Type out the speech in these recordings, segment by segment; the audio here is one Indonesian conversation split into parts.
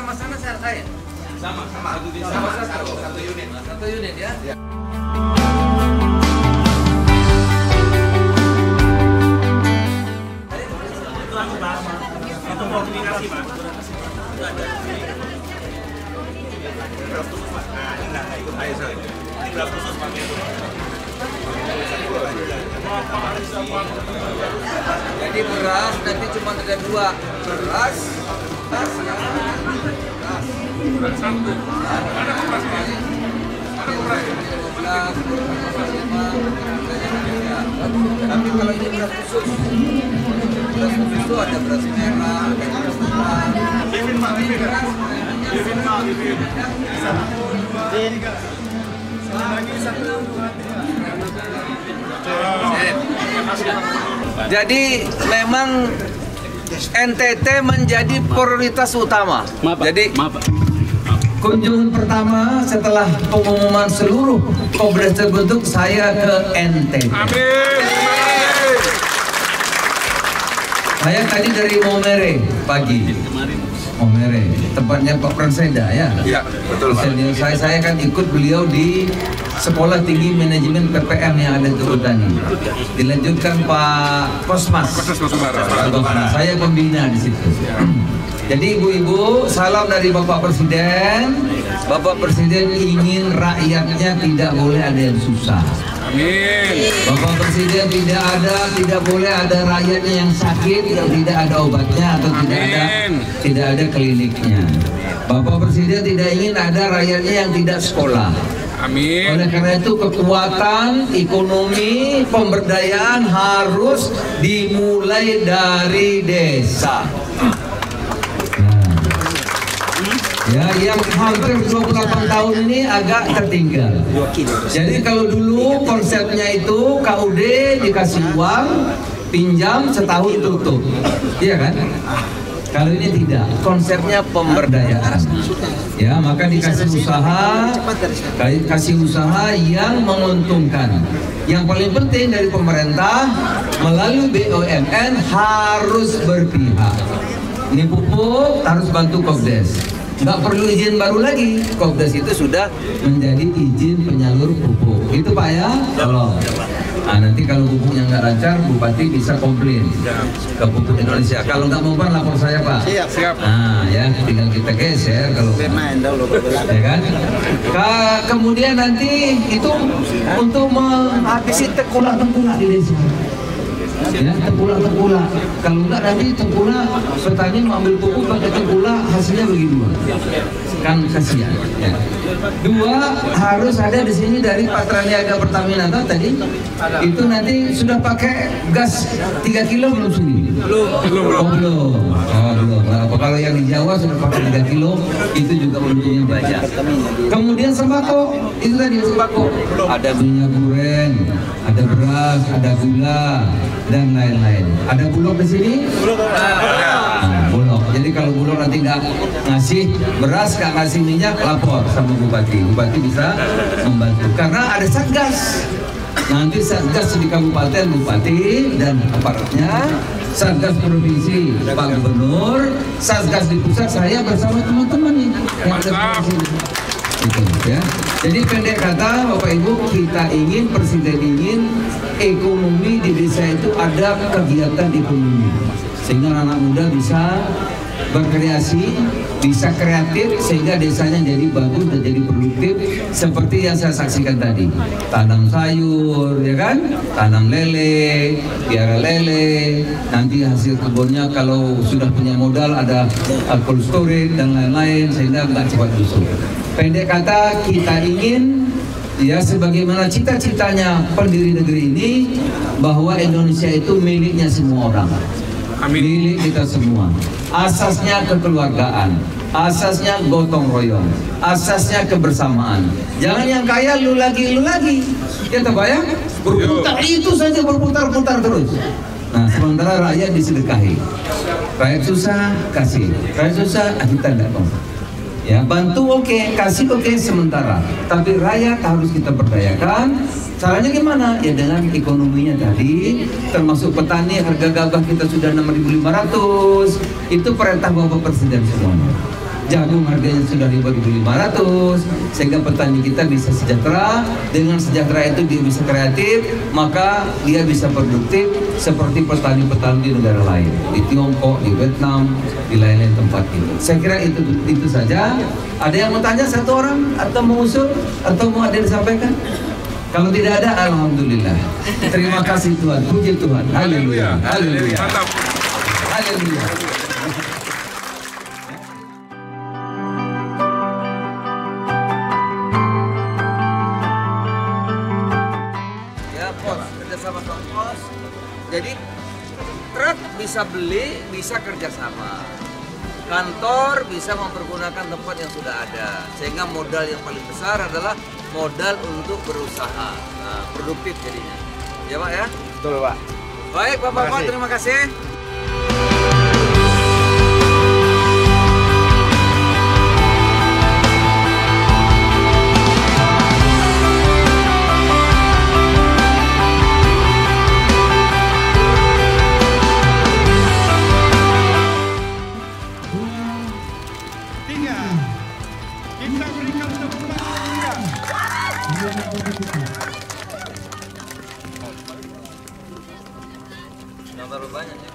sama sana saya lain? Sama. Satu unit. Satu unit ya? Ya. Itu komunikasi, Pak. Itu ada. Berapa khusus, Pak? Nah, ini nggak ikut. Ayo, sorry. Ini berapa khusus, Pak? Jadi beras nanti cuma ada dua, beras, tas, beras satu. Ada koperasi? Ada koperasi? Tapi kalau ini beras khusus itu ada beras merah, ada beras merah. Livin, Pak. Jadi memang NTT menjadi prioritas utama. Jadi kunjungan pertama setelah pengumuman seluruh Kobres terbentuk saya ke NTT. Saya tadi dari Momere pagi. Momere, tempatnya Pak Pranseda ya. Iya, betul Pak. Saya kan ikut beliau di Sekolah Tinggi Manajemen PPM yang ada di Utani. Dilanjutkan Pak Kosmas. Saya pembina di situ. Jadi ibu-ibu, salam dari Bapak Presiden. Bapak Presiden ingin rakyatnya tidak boleh ada yang susah. Amin. Bapak Presiden tidak boleh ada rakyatnya yang sakit, tidak ada obatnya atau tidak ada kliniknya. Bapak Presiden tidak ingin ada rakyatnya yang tidak sekolah. Amin. Oleh karena itu kekuatan ekonomi pemberdayaan harus dimulai dari desa. Ya, yang hampir 28 tahun ini agak tertinggal. Jadi kalau dulu konsepnya itu KUD dikasih uang, pinjam setahun tutup, iya kan? Kalau ini tidak, konsepnya pemberdayaan. Ya, maka dikasih usaha yang menguntungkan. Yang paling penting dari pemerintah melalui BUMN harus berpihak. Ini pupuk harus bantu Kobdes. Nggak perlu izin baru lagi, Kobdes itu sudah menjadi izin penyalur pupuk. Itu Pak ya? Tolong. Nah, nanti kalau pupuknya nggak lancar, Bupati bisa komplain ke Pupuk Indonesia. Kalau nggak mau lapor saya Pak. Siap. Nah ya, tinggal kita geser kalau ya kan. Kemudian nanti itu untuk menghabisi tengkulak di desa. Ya, tengkulak. Kalau enggak nanti tengkulak petani mengambil pupuk pakai tengkulak hasilnya begitu. Kan kasihan. Ya. Dua, harus ada di sini dari Patraniaga Pertamina tadi. Itu nanti sudah pakai gas 3 kilo belum sini? Belum. Kalau yang di Jawa sudah pakai 3 kilo, itu juga untungnya banyak. Kemudian sembako, itu tadi sembako. Ada minyak goreng, ada beras, ada gula, dan lain-lain. Ada Bulog di sini? Bulog. Jadi kalau Bulog nanti nggak ngasih beras, nggak ngasih minyak, lapor sama Bupati. Bupati bisa membantu. Karena ada satgas. Nanti satgas di kabupaten, Bupati dan aparatnya, satgas provinsi, Pak Gubernur, satgas di pusat, saya bersama teman-teman nih yang ada di sini. Gitu, ya. Jadi pendek kata Bapak Ibu, kita ingin, Presiden ingin ekonomi di desa itu ada kegiatan ekonomi sehingga anak muda bisa berkreasi, bisa kreatif sehingga desanya jadi bagus dan jadi produktif seperti yang saya saksikan tadi. Tanam sayur, ya kan? Tanam lele, piara lele, nanti hasil kebunnya kalau sudah punya modal ada cold storage dan lain-lain sehingga nggak cepat busuk. Pendek kata, kita ingin ya sebagaimana cita-citanya pendiri negeri ini bahwa Indonesia itu miliknya semua orang. Amin. Milik kita semua. Asasnya kekeluargaan, asasnya gotong royong, asasnya kebersamaan. Jangan yang kaya lu lagi. Ya terbayang? Berputar itu saja berputar-putar terus. Nah, sementara rakyat disedekahi. Rakyat susah kasih, rakyat susah kita enggak mau. Ya, bantu oke, kasih oke sementara. Tapi rakyat harus kita berdayakan. Caranya gimana? Ya dengan ekonominya tadi, termasuk petani harga gabah kita sudah 6.500. Itu perintah Bapak Presiden semuanya. jagung harganya sudah 5.500, sehingga petani kita bisa sejahtera. Dengan sejahtera itu dia bisa kreatif, maka dia bisa produktif seperti petani-petani di negara lain, di Tiongkok, di Vietnam, di lain-lain tempat itu. Saya kira itu saja. Ada yang mau tanya satu orang atau mau usul atau mau ada yang disampaikan? Kalau tidak ada, alhamdulillah. Terima kasih Tuhan, puji Tuhan. Haleluya. Haleluya. Mantap. Haleluya. Ya, pos kerjasama sama pos. Jadi truk bisa beli, bisa kerjasama. Kantor bisa mempergunakan tempat yang sudah ada, sehingga modal yang paling besar adalah modal untuk berusaha, produktif jadinya. Ya Pak ya? Betul Pak. Baik Bapak-Bapak, terima kasih. Kita berikan tepuk tangan. Yang terlalu banyak ya.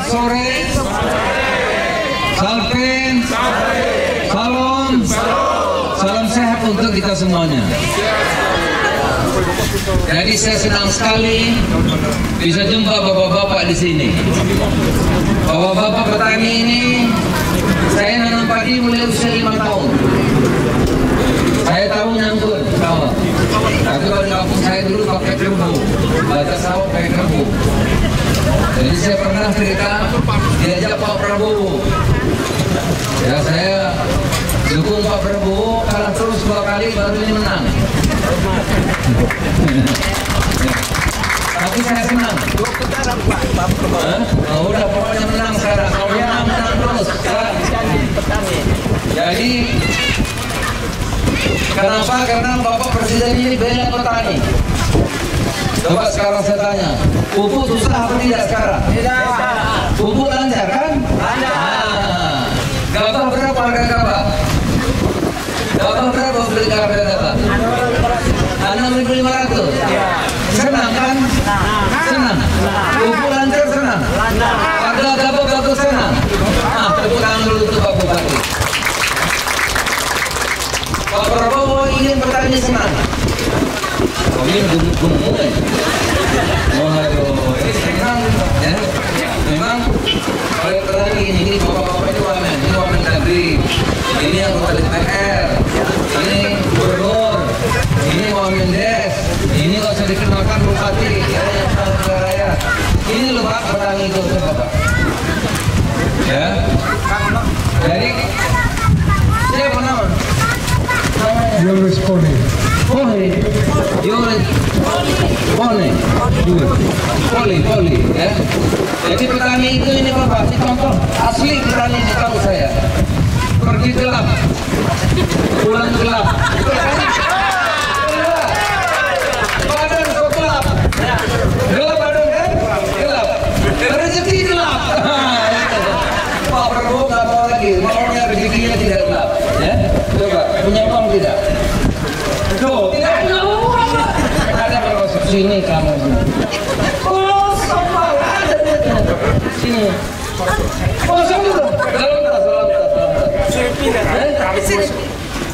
Sore, Salpen, Salam, salam sehat untuk kita semuanya. Jadi saya senang sekali bisa jumpa bapak-bapak di sini. Bapak-bapak petani ini, saya nanam padi mulai usia 5 tahun. Saya tahu nyangkut sawah. Tapi kalau di kampung saya dulu pakai kerbau, baca sawah pakai kerbau. Jadi saya pernah cerita diajak Pak Prabowo. Ya saya dukung Pak Prabowo, kalah terus 2 kali baru ini menang. Tapi saya senang. Oh, udah pokoknya menang sekarang. Kalau menang terus. Jadi kenapa? Karena Bapak Presiden ini bela petani. Coba sekarang saya tanya, pupuk susah apa tidak sekarang? Tidak. Pupuk lancar kan? Lancar. Gabah berapa harga gabah? Gabah berapa beli gabah? 6.500. Senang kan? Senang. Pupuk lancar senang. Harga gabah bagus senang. Nah, tepuk tangan dulu untuk Pak Bupati. Pak Prabowo ingin petani senang. Ini gunung-gunung ya. Waduh, memang ya. Memang kalau petani ini bapak-bapak itu wamen, ini wamen negeri, ini anggota DPR, ini gubernur, ini wamen des, ini nggak usah dikenalkan bupati, ya yang sudah raya. Ini loh Pak petani itu Bapak. Ya. Jadi siapa nama? Yoris Pone. Poli, Poli, ya. Jadi petani itu ini Bapak, ini contoh asli petani ini tahu saya. Pergi gelap, pulang gelap. Badan kok gelap, gelap badan kan? Gelap. Rezeki gelap. Pak Prabowo nggak mau lagi, maunya rezekinya tidak gelap. Ya, coba punya uang tidak? Tuh, tidak ada uang. Ada kalau masuk sini kamu. Oh, soal ada duitnya. Sini. Kosong dulu. Dalam tas. Sini.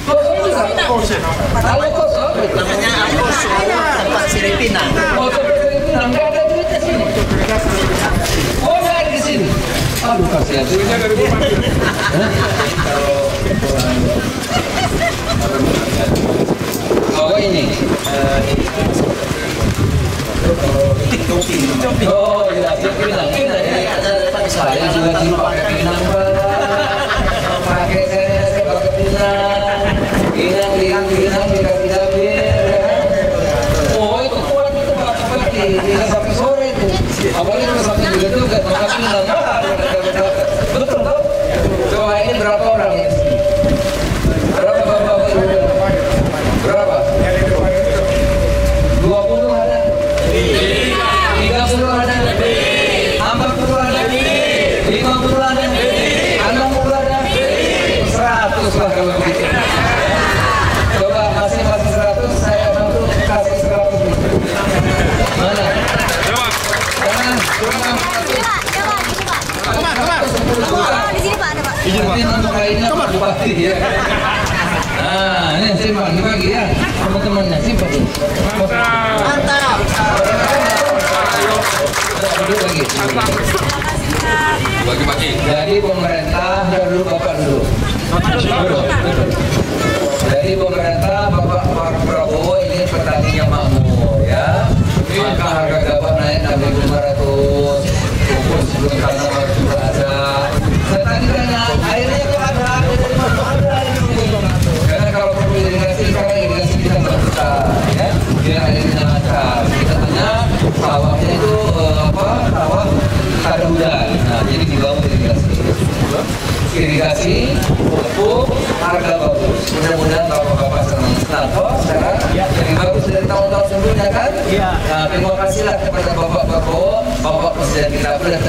Kosong dulu. Kalau kosong, namanya tempat Siripina. oh tempat Siripina nggak ada duitnya sini. Oh, nggak ada di sini. Aduh kasihan. Duitnya dari bupati. Oh ini. Oh iya, pinang. Saya juga dulu pakai pinang, pakai saya pakai pinang, pinang, tidak. Oh itu kuat itu Pak Bupati. simpan dibagi ya teman-temannya simpan. Mantap. Duduk lagi. Bagi-bagi. Jadi pemerintah dulu Bapak dulu. Jadi pemerintah Bapak Prabowo ini petaninya makmur ya. Maka harga gabah naik 6.500. Pupuk sebelum tanaman sudah ada. Petani kan airnya itu ada. Karena kalau perlu irigasi sekarang irigasi kita nggak bisa ya. Dia airnya lancar. Kita tanya sawahnya itu sawah ada hujan. Nah jadi dibangun irigasi, pupuk, harga bagus. Mudah-mudahan bapak-bapak senang. Nah, sekarang jadi bagus dari tahun-tahun sebelumnya kan? Nah, terima kasihlah kepada Bapak Prabowo, Bapak Presiden kita sudah